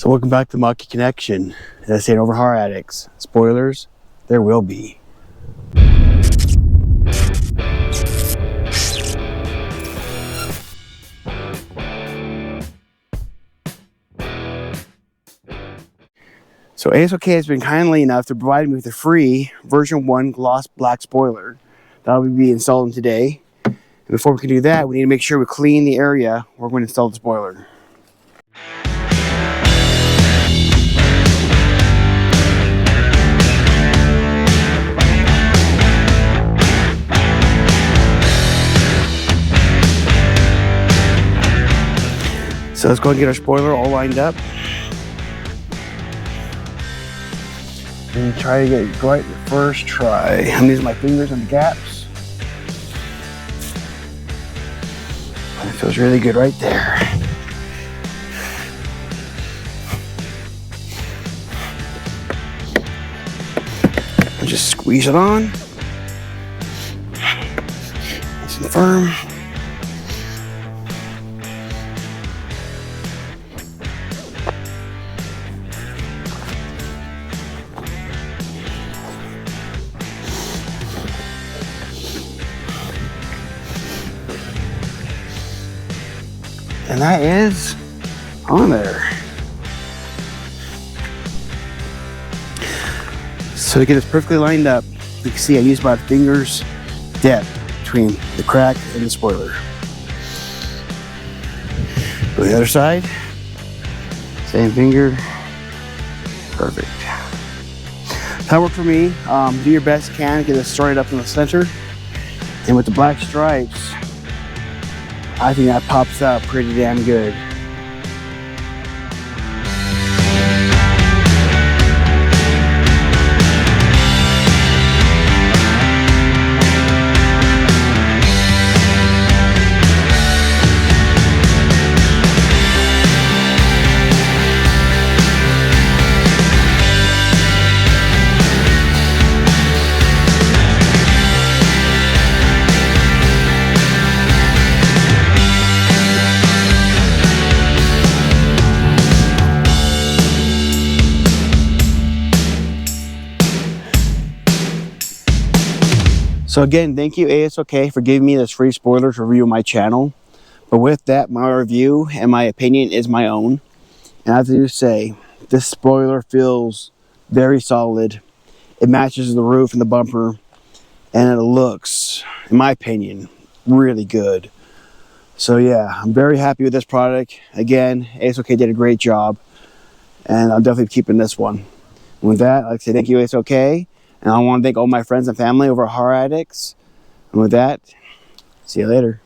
So welcome back to Mach-E Connection. As I said over Horror Addicts, spoilers, there will be. So AOSK has been kindly enough to provide me with a free version 1 gloss black spoiler that will be installed today. And before we can do that, we need to make sure we clean the area where we're going to install the spoiler. So let's go and get our spoiler all lined up. And try to get it right the first try. I'm using my fingers on the gaps. And it feels really good right there. And just squeeze it on. Nice and firm. And that is on there. So to get this perfectly lined up, you can see I used about a finger's depth between the crack and the spoiler. Go to the other side, same finger, perfect. That worked for me. Do your best you can, get it started up in the center. And with the black stripes, I think that pops out pretty damn good. So again, thank you AOSK for giving me this free spoiler to review my channel. But with that, my review and my opinion is my own. And I have to say, this spoiler feels very solid. It matches the roof and the bumper. And it looks, in my opinion, really good. So yeah, I'm very happy with this product. Again, AOSK did a great job. And I'm definitely keeping this one. And with that, I'd like to say thank you AOSK. And I want to thank all my friends and family over at Horror Addicts. And with that, see you later.